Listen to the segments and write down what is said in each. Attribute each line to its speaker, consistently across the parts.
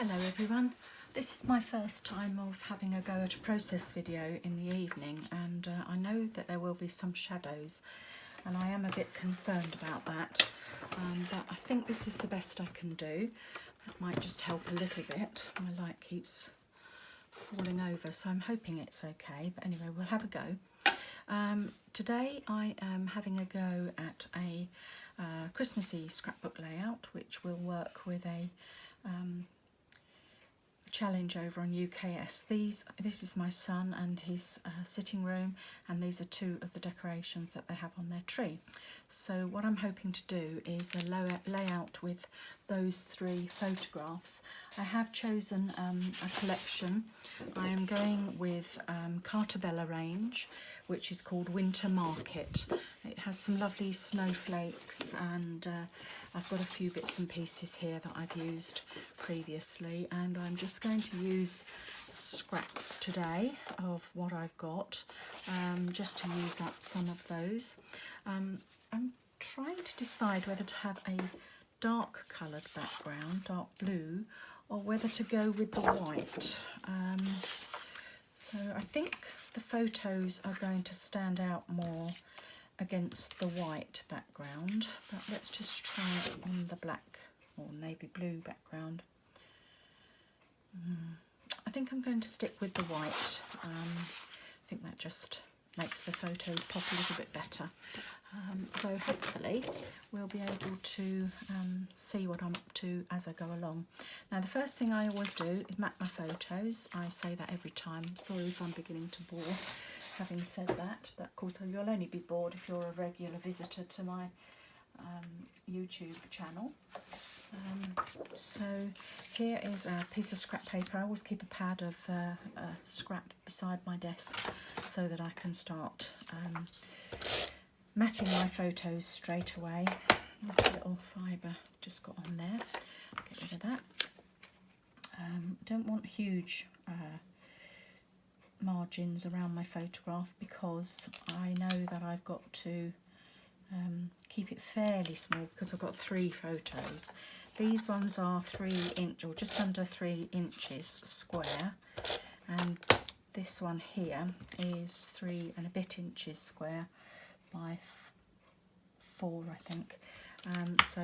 Speaker 1: Hello everyone, this is my first time of having a go at a process video in the evening, and I know that there will be some shadows and I am a bit concerned about that, but I think this is the best I can do. That might just help a little bit. My light keeps falling over, so I'm hoping it's okay, but anyway, we'll have a go. Today I am having a go at a Christmassy scrapbook layout, which will work with a challenge over on UKS. This is my son and his sitting room, and these are two of the decorations that they have on their tree. So what I'm hoping to do is a layout with those three photographs. I have chosen a collection. I am going with Cartabella range, which is called Winter Market. It has some lovely snowflakes, and I've got a few bits and pieces here that I've used previously, and I'm just going to use scraps today of what I've got, just to use up some of those. I'm trying to decide whether to have a dark coloured background, dark blue, or whether to go with the white. So I think the photos are going to stand out more against the white background, but let's just try it on the black or navy blue background. I think I'm going to stick with the white. I think that just makes the photos pop a little bit better. So hopefully we'll be able to see what I'm up to as I go along. Now the first thing I always do is map my photos. I say that every time. Sorry if I'm beginning to bore having said that, but of course you'll only be bored if you're a regular visitor to my YouTube channel. So here is a piece of scrap paper. I always keep a pad of scrap beside my desk so that I can start matting my photos straight away. That little fibre just got on there. Get rid of that. Don't want huge margins around my photograph because I know that I've got to keep it fairly small because I've got three photos. These ones are 3 inch or just under 3 inches square, and this one here is 3 and a bit inches square by 4, I think. So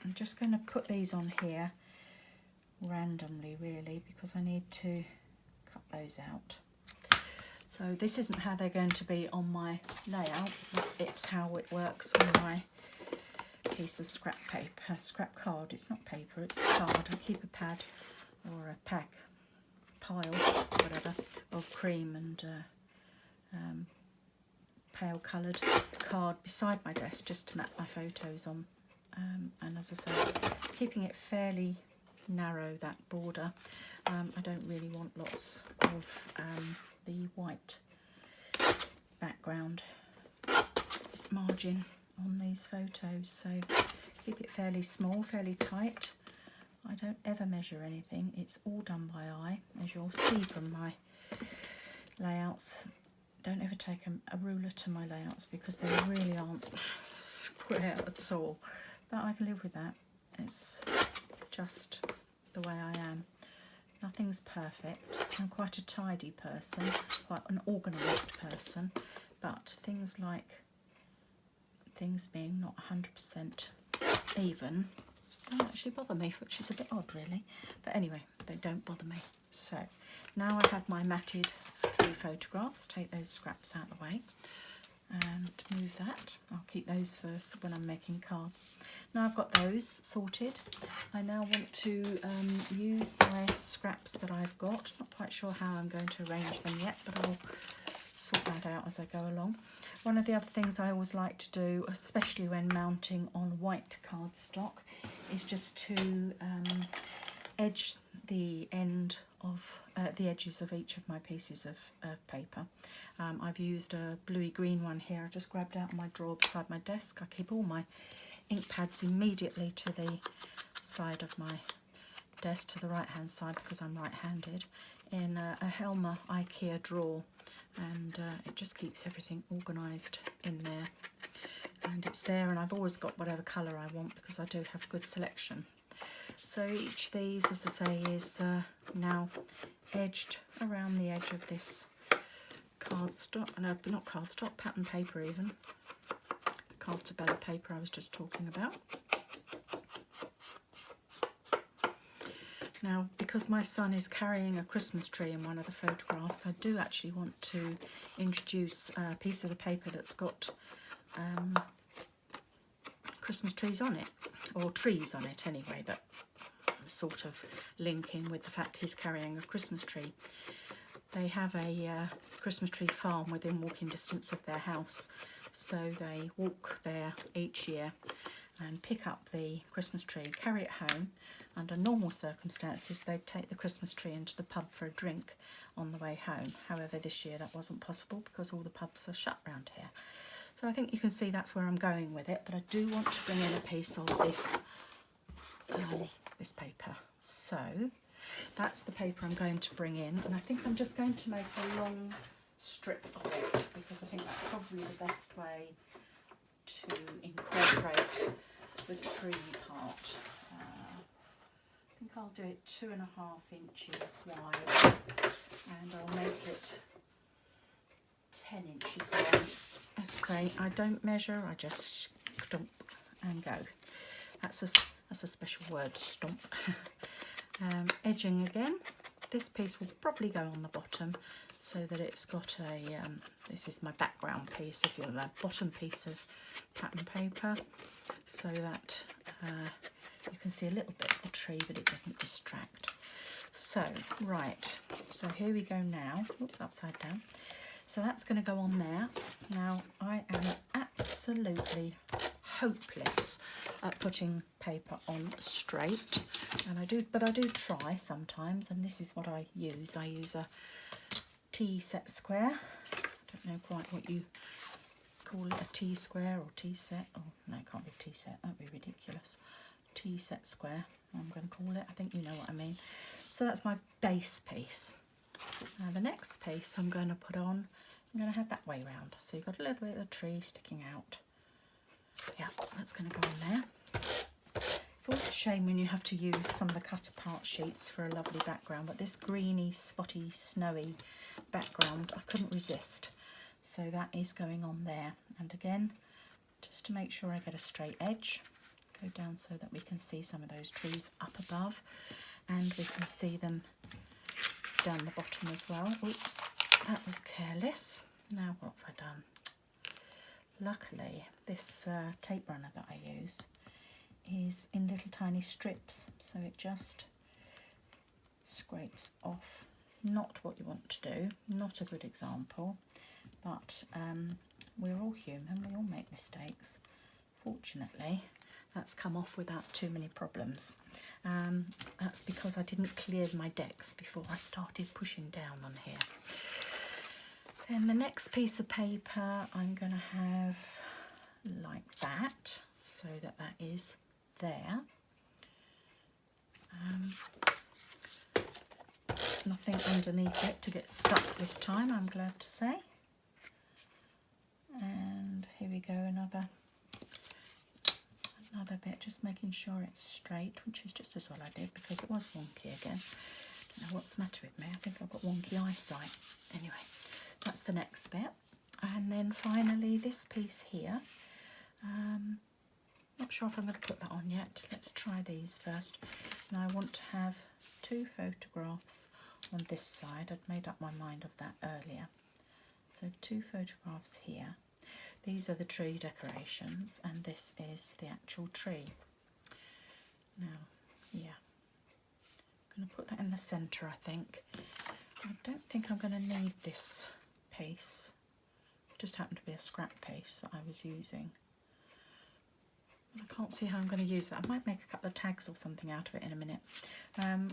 Speaker 1: I'm just going to put these on here randomly really because I need to cut those out. So this isn't how they're going to be on my layout, it's how it works on my piece of scrap paper, scrap card. It's not paper, it's card. I keep a pad or a pile, whatever, of cream and pale coloured card beside my desk just to map my photos on. And as I say, keeping it fairly narrow, that border. I don't really want lots of the white background margin on these photos, so keep it fairly small, fairly tight. I don't ever measure anything, it's all done by eye, as you'll see from my layouts. Don't ever take a ruler to my layouts because they really aren't square at all, but I can live with that. It's just the way I am. Nothing's perfect. I'm quite a tidy person, quite an organised person, but things like things being not 100% even don't actually bother me, which is a bit odd really, but anyway, they don't bother me. So now I have my matted 3 photographs. Take those scraps out of the way and move that. I'll keep those for when I'm making cards. Now I've got those sorted, I now want to use my scraps that I've got. Not quite sure how I'm going to arrange them yet, but I'll sort that out as I go along. One of the other things I always like to do, especially when mounting on white cardstock, is just to edge the end of the edges of each of my pieces of paper. I've used a bluey green one here. I just grabbed out of my drawer beside my desk. I keep all my ink pads immediately to the side of my desk, to the right hand side because I'm right handed, in a Helmer IKEA drawer, and it just keeps everything organised in there, and it's there, and I've always got whatever colour I want because I do have a good selection. So each of these, as I say, is now edged around the edge of this cardstock, no, not cardstock, pattern paper even, Cartabella paper I was just talking about. Now, because my son is carrying a Christmas tree in one of the photographs, I do actually want to introduce a piece of the paper that's got Christmas trees on it, or trees on it anyway, that sort of link in with the fact he's carrying a Christmas tree. They have a Christmas tree farm within walking distance of their house, so they walk there each year and pick up the Christmas tree, carry it home. Under normal circumstances, they'd take the Christmas tree into the pub for a drink on the way home. However, this year that wasn't possible because all the pubs are shut round here. So I think you can see that's where I'm going with it, but I do want to bring in a piece of this, this paper. So that's the paper I'm going to bring in, and I think I'm just going to make a long strip of it because I think that's probably the best way to incorporate the tree part. I think I'll do it 2.5 inches wide, and I'll make it 10 inches long. As I say, I don't measure, I just stomp and go. That's a special word, stomp. Edging again. This piece will probably go on the bottom so that it's got a, this is my background piece, if you will, the bottom piece of pattern paper, so that you can see a little bit of the tree but it doesn't distract. So, right, so here we go now. Oops, upside down. So that's going to go on there. Now, I am absolutely hopeless at putting paper on straight, and I do try sometimes, and this is what I use. I use a T-set square. I don't know quite what you call it, a T-square or T-set. Oh, no, it can't be T-set, that'd be ridiculous. T-set square, I'm going to call it. I think you know what I mean. So that's my base piece. Now the next piece I'm going to put on, I'm going to have that way round. So you've got a little bit of the tree sticking out. Yeah, that's going to go in there. It's always a shame when you have to use some of the cut apart sheets for a lovely background, but this greeny, spotty, snowy background I couldn't resist. So that is going on there. And again, just to make sure I get a straight edge, go down so that we can see some of those trees up above, and we can see them down the bottom as well. Oops, that was careless. Now what have I done? Luckily, this tape runner that I use is in little tiny strips, so it just scrapes off. Not what you want to do, not a good example, but we're all human, we all make mistakes. Fortunately, that's come off without too many problems. That's because I didn't clear my decks before I started pushing down on here. Then the next piece of paper I'm going to have like that, so that that is there. Nothing underneath it to get stuck this time, I'm glad to say. And here we go, another bit, just making sure it's straight, which is just as well I did because it was wonky again. Don't know what's the matter with me, I think I've got wonky eyesight. Anyway, that's the next bit. And then finally this piece here, not sure if I'm going to put that on yet. Let's try these first. And I want to have 2 photographs on this side. I'd made up my mind of that earlier. So 2 photographs here. These are the tree decorations, and this is the actual tree. Now, yeah, I'm going to put that in the centre, I think. I don't think I'm going to need this piece. It just happened to be a scrap piece that I was using. I can't see how I'm going to use that. I might make a couple of tags or something out of it in a minute.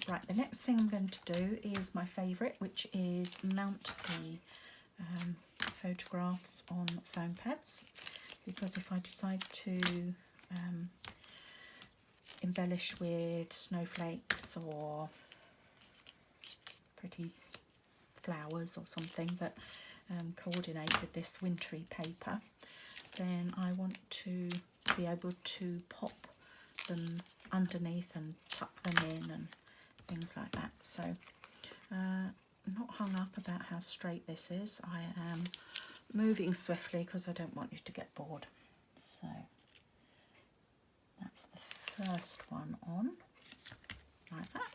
Speaker 1: Right, the next thing I'm going to do is my favourite, which is mount the photographs on foam pads, because if I decide to embellish with snowflakes or pretty flowers or something that coordinate with this wintry paper, then I want to be able to pop them underneath and tuck them in and things like that. So I'm not hung up about how straight this is. I am moving swiftly because I don't want you to get bored. So that's the first one on, like that.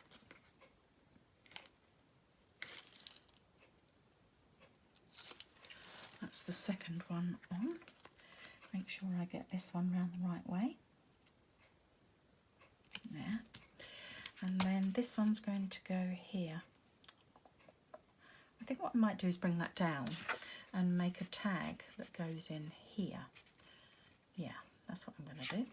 Speaker 1: That's the second one on. Make sure I get this one round the right way. There. And then this one's going to go here. I think what I might do is bring that down and make a tag that goes in here. Yeah, that's what I'm going to do.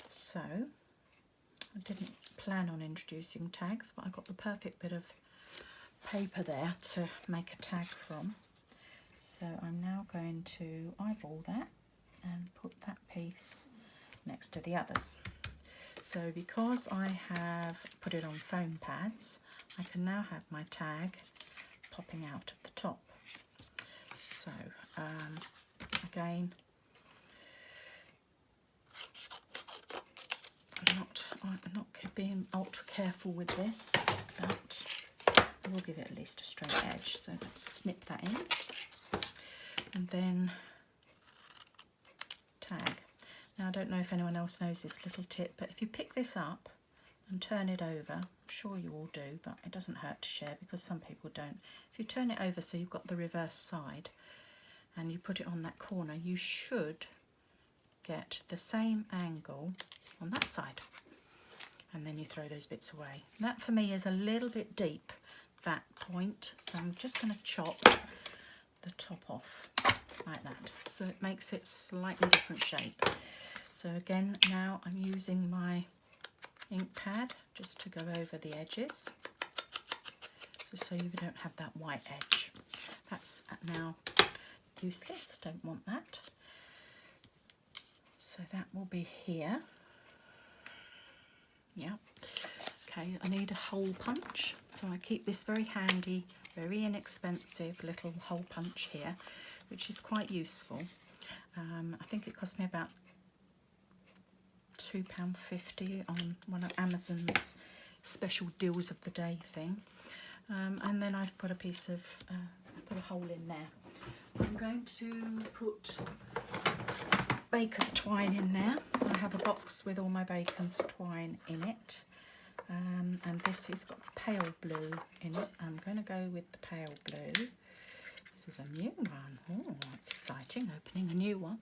Speaker 1: So, I didn't plan on introducing tags, but I got the perfect bit of paper there to make a tag from. So I'm now going to eyeball that and put that piece next to the others. So because I have put it on foam pads, I can now have my tag popping out of the top. So again, I'm not being ultra careful with this, but I will give it at least a straight edge. So let's snip that in, and then tag. Now I don't know if anyone else knows this little tip, but if you pick this up and turn it over, I'm sure you all do, but it doesn't hurt to share because some people don't. If you turn it over so you've got the reverse side and you put it on that corner, you should get the same angle on that side, and then you throw those bits away. That for me is a little bit deep, that point, so I'm just going to chop the top off like that, so it makes it slightly different shape. So again, now I'm using my ink pad just to go over the edges, just so you don't have that white edge. That's now useless, don't want that. So that will be here. Yeah. Okay, I need a hole punch, so I keep this very handy, very inexpensive little hole punch here, which is quite useful. I think it cost me about £2.50 on one of Amazon's special deals of the day thing. And then I've put a piece of, put a hole in there. I'm going to put baker's twine in there. I have a box with all my baker's twine in it. And this has got pale blue in it. I'm going to go with the pale blue. This is a new one. Oh, that's exciting, opening a new one.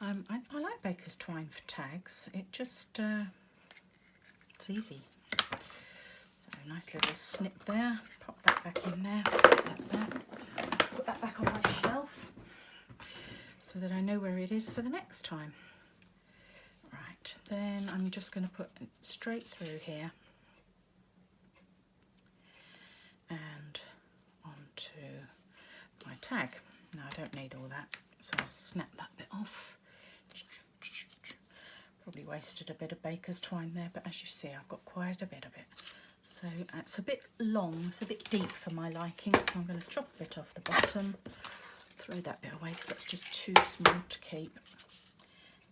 Speaker 1: I like baker's twine for tags. It just, it's easy. So a nice little snip there. Pop that back in there. Put that back. Put that back on my shelf so that I know where it is for the next time. Right, then I'm just going to put it straight through here and onto my tag. Now I don't need all that, so I'll snap that bit off. Probably wasted a bit of baker's twine there, but as you see, I've got quite a bit of it. So it's a bit long, it's a bit deep for my liking, so I'm going to chop a bit off the bottom, throw that bit away because that's just too small to keep.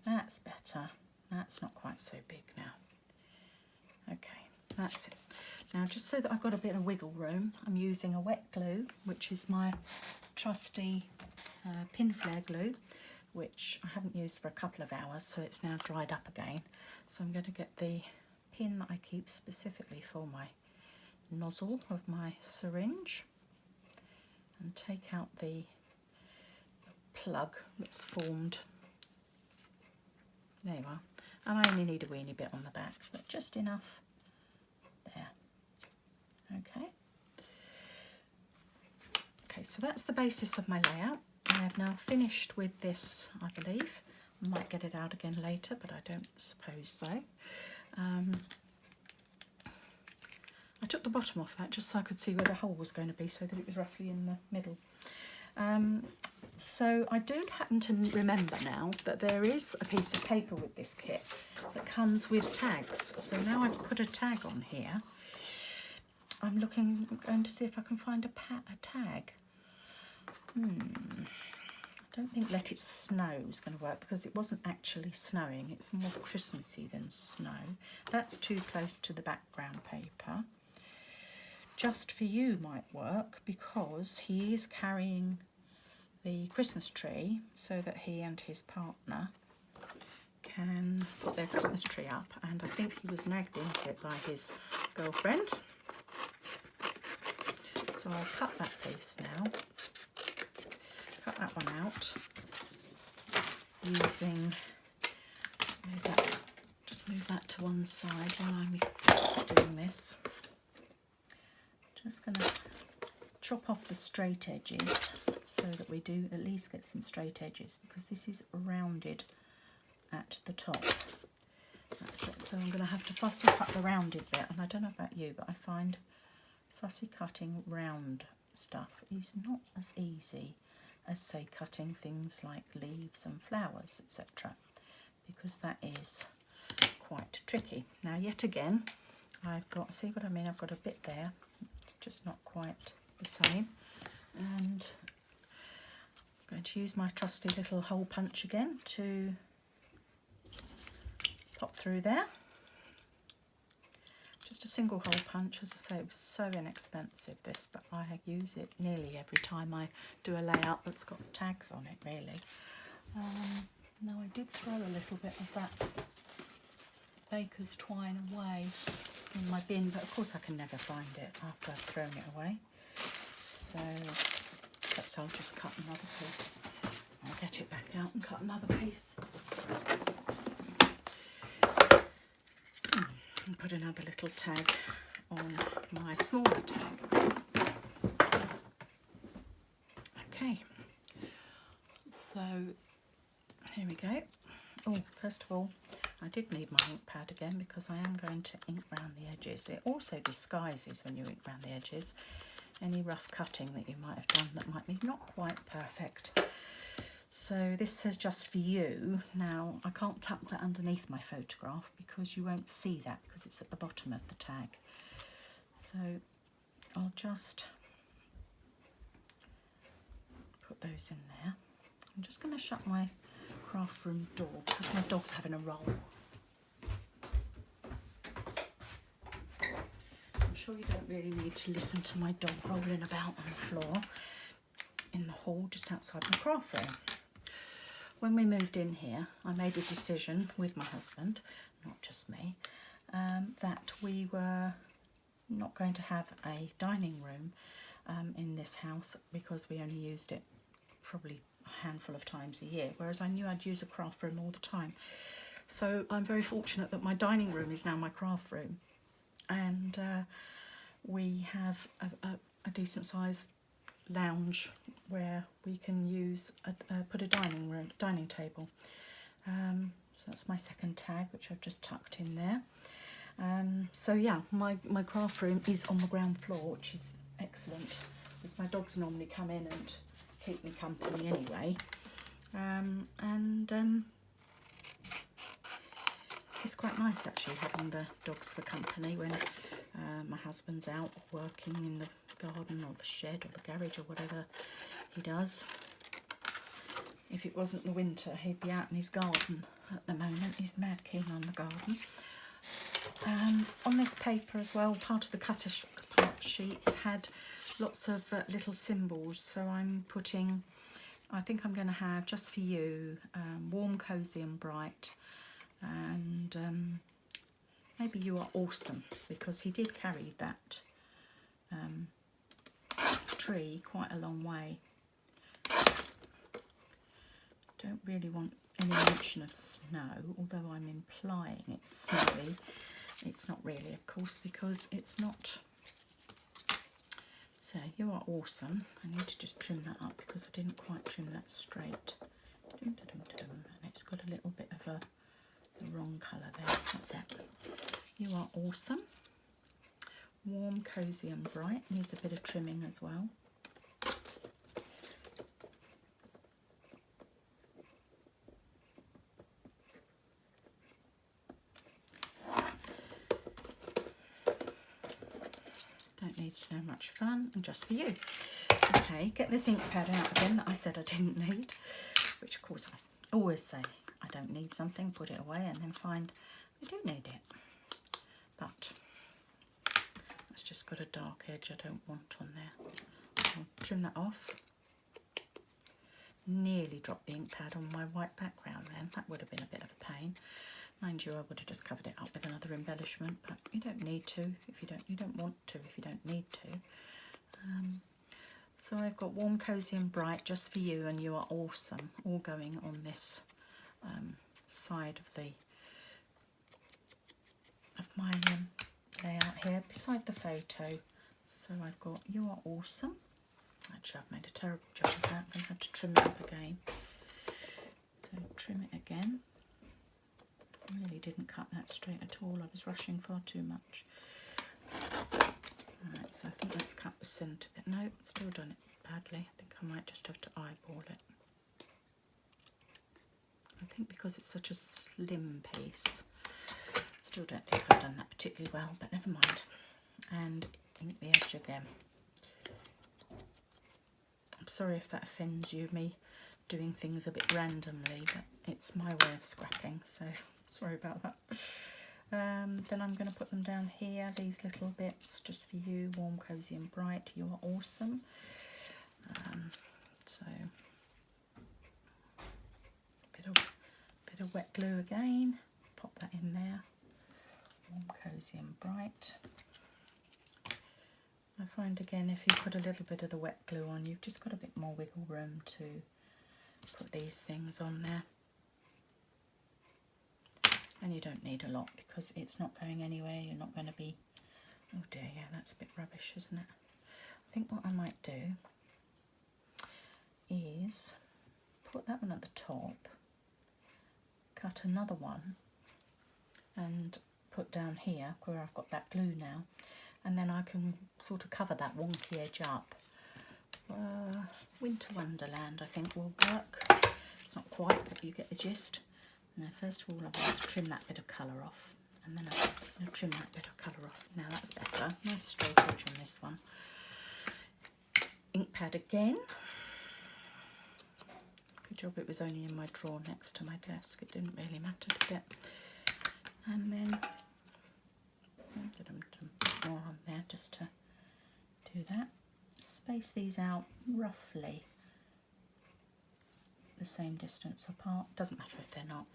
Speaker 1: That's better. That's not quite so big now. Okay, that's it. Now, just so that I've got a bit of wiggle room, I'm using a wet glue, which is my trusty Pinflair glue, which I haven't used for a couple of hours, so it's now dried up again. So I'm going to get the pin that I keep specifically for my nozzle of my syringe and take out the plug that's formed. There you are. And I only need a weeny bit on the back, but just enough there. Okay. Okay, so that's the basis of my layout. I have now finished with this, I believe. I might get it out again later, but I don't suppose so. I took the bottom off that just so I could see where the hole was going to be, so that it was roughly in the middle. So I do happen to remember now that there is a piece of paper with this kit that comes with tags. So now I've put a tag on here. I'm going to see if I can find a tag. don't think Let It Snow is going to work because it wasn't actually snowing. It's more Christmassy than snow. That's too close to the background paper. Just For You might work because he is carrying the Christmas tree so that he and his partner can put their Christmas tree up, and I think he was nagged into it by his girlfriend. So I'll cut that piece now. Cut that one out using, just move that to one side while I'm doing this. Just going to chop off the straight edges so that we do at least get some straight edges, because this is rounded at the top. That's it. So I'm going to have to fussy cut the rounded bit, and I don't know about you, but I find fussy cutting round stuff is not as easy as, say, cutting things like leaves and flowers, etc., because that is quite tricky. Now, yet again, I've got, see what I mean, I've got a bit there, just not quite the same, and I'm going to use my trusty little hole punch again to pop through there. Just a single hole punch. As I say, it was so inexpensive, this, but I use it nearly every time I do a layout that's got tags on it, really. Now, I did throw a little bit of that baker's twine away in my bin, but of course I can never find it after I've thrown it away. So perhaps I'll just cut another piece. I'll get it back out and cut another piece. And put another little tag on my smaller tag. Okay, so here we go. Oh, first of all, I did need my ink pad again because I am going to ink round the edges. It also disguises, when you ink round the edges, any rough cutting that you might have done that might be not quite perfect. So this says Just For You. Now, I can't tuck that underneath my photograph because you won't see that because it's at the bottom of the tag. So I'll just put those in there. I'm just going to shut my craft room door because my dog's having a roll. I'm sure you don't really need to listen to my dog rolling about on the floor in the hall just outside my craft room. When we moved in here, I made a decision with my husband, not just me, that we were not going to have a dining room in this house because we only used it probably a handful of times a year, whereas I knew I'd use a craft room all the time. So I'm very fortunate that my dining room is now my craft room, and we have a decent sized lounge where we can use put a dining table. So that's my second tag, which I've just tucked in there. So yeah, my craft room is on the ground floor, which is excellent, because my dogs normally come in and keep me company anyway. It's quite nice actually having the dogs for company when my husband's out working in the garden or the shed or the garage or whatever he does. If it wasn't the winter, he'd be out in his garden at the moment. He's mad keen on the garden. On this paper as well, part of the cutter part sheet had lots of little symbols. So I'm putting, I think I'm going to have Just For You, Warm, Cozy and Bright, and maybe You Are Awesome, because he did carry that tree quite a long way. Don't really want any mention of snow, although I'm implying it's snowy. It's not really, of course, because it's not. So You Are Awesome. I need to just trim that up because I didn't quite trim that straight. And it's got a little bit of the wrong colour there. That's it. You Are Awesome. Warm, Cozy and Bright. Needs a bit of trimming as well. Don't need so much fun, and just for you. Okay, get this ink pad out again that I said I didn't need, which of course I always say I don't need something, put it away, and then find I do need it. But it's just got a dark edge I don't want on there. I'll trim that off. Nearly dropped the ink pad on my white background then. That would have been a bit of a pain. Mind you, I would have just covered it up with another embellishment, but you don't need to if you don't want to, if you don't need to. So I've got Warm, Cozy and Bright, Just for You and You Are Awesome, all going on this side of my layout here, beside the photo. So I've got You Are Awesome. Actually, I've made a terrible job of that. I'm going to have to trim it up again. So trim it again. Really didn't cut that straight at all. I was rushing far too much. Alright, so I think let's cut the centre bit. No, still done it badly. I think I might just have to eyeball it. I think because it's such a slim piece. Still don't think I've done that particularly well, but never mind. And ink the edge again. I'm sorry if that offends you, me doing things a bit randomly, but it's my way of scrapping, so sorry about that. Then I'm going to put them down here, these little bits, Just for You, Warm, Cozy and Bright, You Are Awesome. So bit of wet glue again, pop that in there, Warm, Cozy and Bright. I find again if you put a little bit of the wet glue on, you've just got a bit more wiggle room to put these things on there. And you don't need a lot because it's not going anywhere. You're not going to be, oh dear, yeah, that's a bit rubbish, isn't it? I think what I might do is put that one at the top, cut another one and put down here where I've got that glue now, and then I can sort of cover that wonky edge up. Winter Wonderland I think will work. It's not quite, but you get the gist. Now first of all I'm going to trim that bit of colour off, and then I'm going to trim that bit of colour off. Now that's better, nice straight edge on this one. Ink pad again. Good job it was only in my drawer next to my desk, it didn't really matter, did it? And then more on there just to do that. Space these out roughly the same distance apart, doesn't matter if they're not.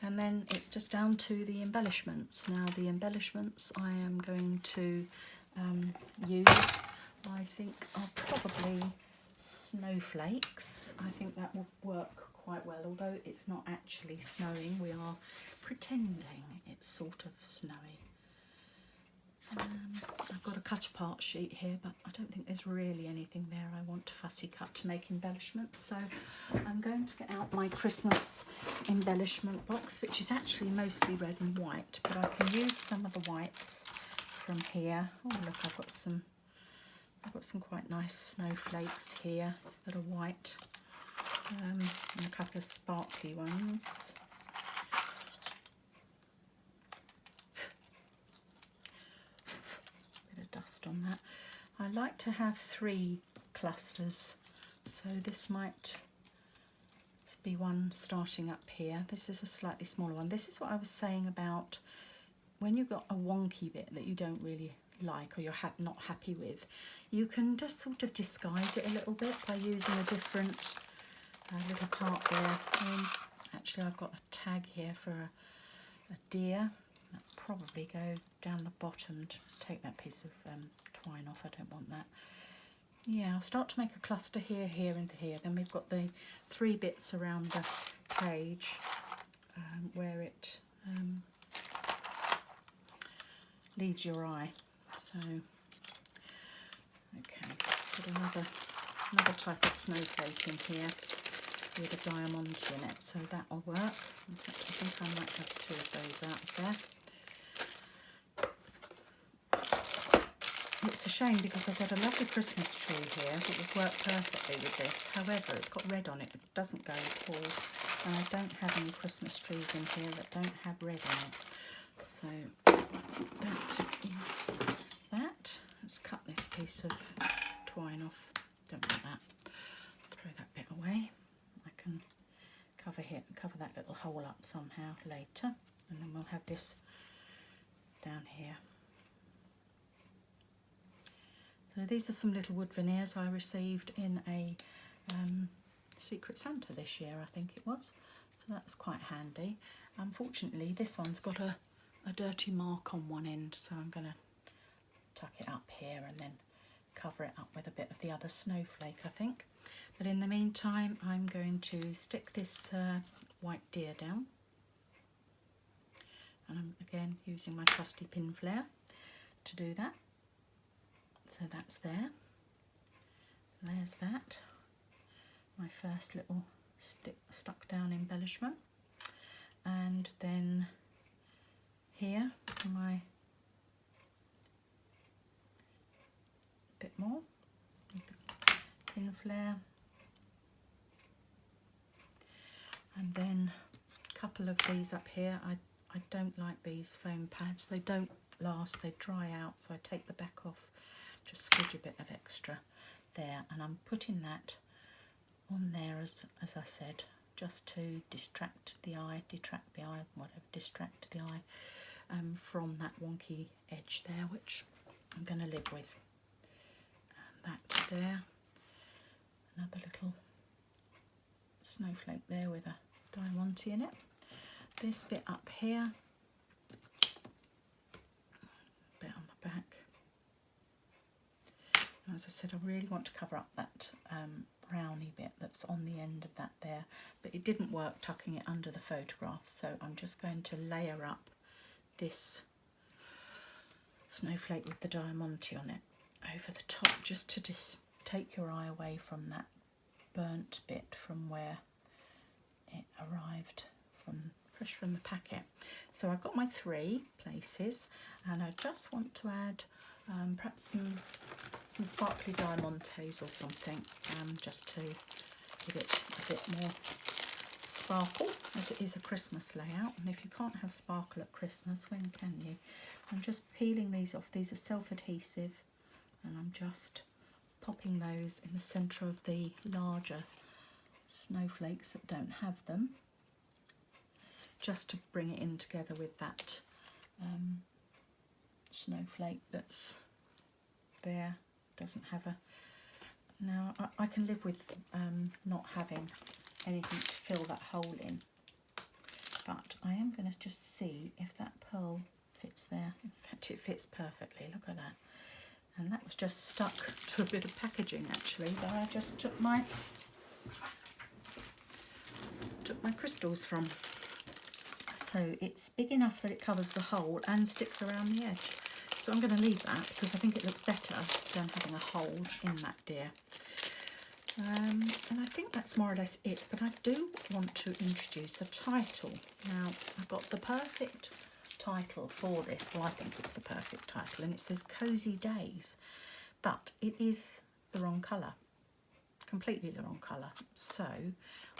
Speaker 1: And then it's just down to the embellishments. Now the embellishments I am going to use, I think, are probably snowflakes. I think that will work quite well, although it's not actually snowing, we are pretending it's sort of snowy. I've got a cut apart sheet here, but I don't think there's really anything there I want to fussy cut to make embellishments, so I'm going to get out my Christmas embellishment box, which is actually mostly red and white, but I can use some of the whites from here. Oh look, I've got some quite nice snowflakes here that are white, and a couple of sparkly ones. Dust on that. I like to have 3 clusters, so this might be one starting up here. This is a slightly smaller one. This is what I was saying about when you've got a wonky bit that you don't really like or you're not happy with, you can just sort of disguise it a little bit by using a different little part there. Actually I've got a tag here for a deer. That'll probably go down the bottom to take that piece of twine off. I don't want that. Yeah, I'll start to make a cluster here, here and here. Then we've got the 3 bits around the page where it leads your eye. So, okay, put another type of snowflake in here with a diamond in it, so that will work. In fact, I think I might have 2 of those out there. It's a shame because I've got a lovely Christmas tree here that would work perfectly with this. However, it's got red on it. It doesn't go at all. And I don't have any Christmas trees in here that don't have red in it. So that is that. Let's cut this piece of twine off. Don't want that. Throw that bit away. I can cover that little hole up somehow later, and then we'll have this down here. So these are some little wood veneers I received in a Secret Santa this year, I think it was. So that's quite handy. Unfortunately, this one's got a dirty mark on one end, so I'm going to tuck it up here and then cover it up with a bit of the other snowflake, I think. But in the meantime, I'm going to stick this white deer down. And I'm again using my trusty pin flare to do that. So that's there. There's that. My first little stuck down embellishment. And then here my bit more with the pin flare. And then a couple of these up here. I don't like these foam pads. They don't last, they dry out, so I take the back off, just squidge a bit of extra there, and I'm putting that on there as I said, just to distract the eye, distract the eye from that wonky edge there, which I'm going to live with. And that there, another little snowflake there with a diamante in it. This bit up here, bit on the back. And as I said, I really want to cover up that browny bit that's on the end of that there, but it didn't work tucking it under the photograph, so I'm just going to layer up this snowflake with the diamante on it over the top, just to take your eye away from that burnt bit from where it arrived fresh from the packet. So I've got my 3 places, and I just want to add perhaps some sparkly diamantes or something, just to give it a bit more sparkle, as it is a Christmas layout. And if you can't have sparkle at Christmas, when can you? I'm just peeling these off. These are self-adhesive, and I'm just popping those in the centre of the larger snowflakes that don't have them, just to bring it in together with that snowflake that's there. Doesn't have a... Now I can live with not having anything to fill that hole in, but I am going to just see if that pearl fits there. In fact, it fits perfectly. Look at that. And that was just stuck to a bit of packaging actually, that I just took my crystals from. So it's big enough that it covers the hole and sticks around the edge. So I'm going to leave that because I think it looks better than having a hole in that deer. And I think that's more or less it, but I do want to introduce a title. Now, I've got the perfect title for this. Well, I think it's the perfect title, and it says Cozy Days, but it is the wrong colour, completely the wrong colour. So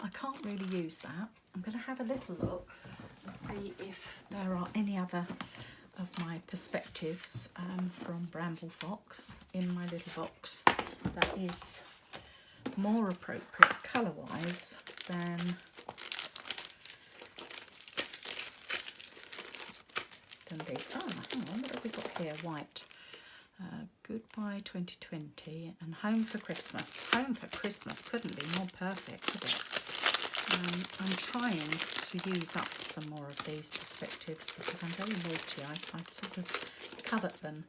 Speaker 1: I can't really use that. I'm going to have a little look and see if there are any other of my perspectives from Bramble Fox in my little box that is more appropriate colour-wise than these. Ah, hang on, what have we got here? White. Goodbye 2020 and Home for Christmas. Home for Christmas couldn't be more perfect, could it? I'm trying to use up some more of these perspectives because I'm very naughty. I sort of covet them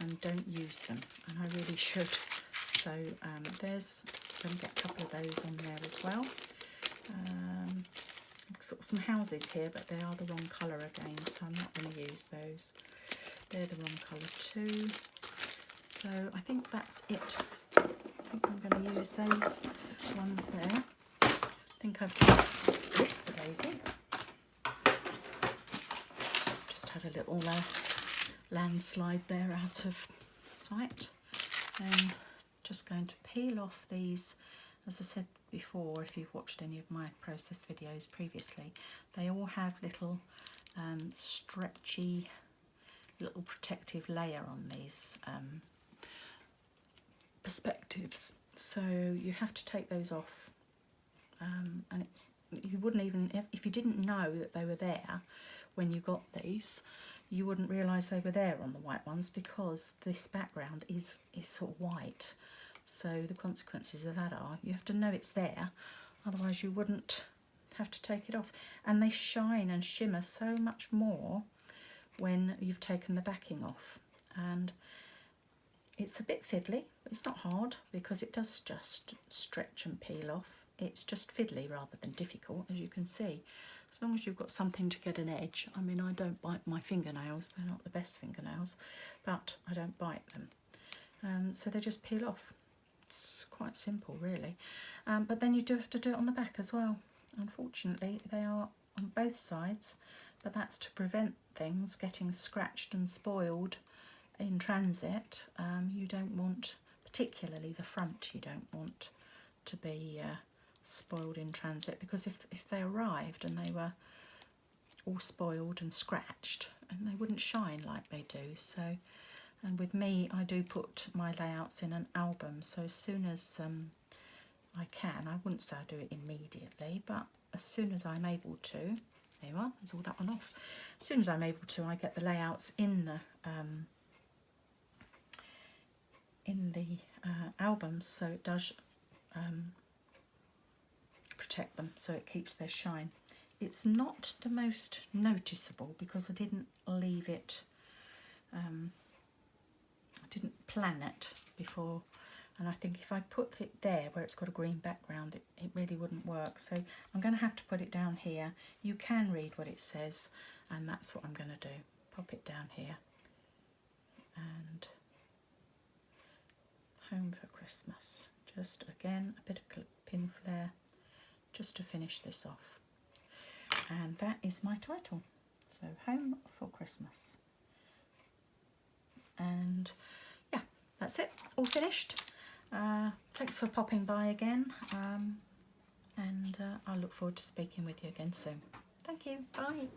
Speaker 1: and don't use them, and I really should. So there's, I'm going to get a couple of those on there as well. Sort of some houses here, but they are the wrong colour again, so I'm not going to use those. They're the wrong colour too. So I think that's it. I think I'm going to use those ones there. I think I've seen, oops, a daisy. Just had a little landslide there out of sight. And just going to peel off these, as I said before, if you've watched any of my process videos previously, they all have little stretchy little protective layer on these perspectives, so you have to take those off, and you wouldn't even, if you didn't know that they were there when you got these, you wouldn't realise they were there on the white ones, because this background is sort of white. So the consequences of that are you have to know it's there, otherwise you wouldn't have to take it off. And they shine and shimmer so much more when you've taken the backing off. And it's a bit fiddly. It's not hard, because it does just stretch and peel off. It's just fiddly rather than difficult, as you can see. As long as you've got something to get an edge. I mean, I don't bite my fingernails. They're not the best fingernails, but I don't bite them. So they just peel off. It's quite simple, really. But then you do have to do it on the back as well. Unfortunately, they are on both sides, but that's to prevent things getting scratched and spoiled in transit. You don't want, particularly the front, you don't want to be spoiled in transit, because if they arrived and they were all spoiled and scratched, and they wouldn't shine like they do. So, and with me, I do put my layouts in an album, so as soon as I can, I wouldn't say I do it immediately, but as soon as I'm able to, there you are, there's all that one off. As soon as I'm able to, I get the layouts in the albums, so it does protect them, so it keeps their shine. It's not the most noticeable because I didn't leave it, I didn't plan it before, and I think if I put it there where it's got a green background, it really wouldn't work. So I'm going to have to put it down here. You can read what it says, and that's what I'm going to do. Pop it down here. And Home for Christmas. Just again a bit of pin flare just to finish this off. And that is my title. So Home for Christmas. And yeah, that's it, all finished. Thanks for popping by again, and I look forward to speaking with you again soon. Thank you, bye.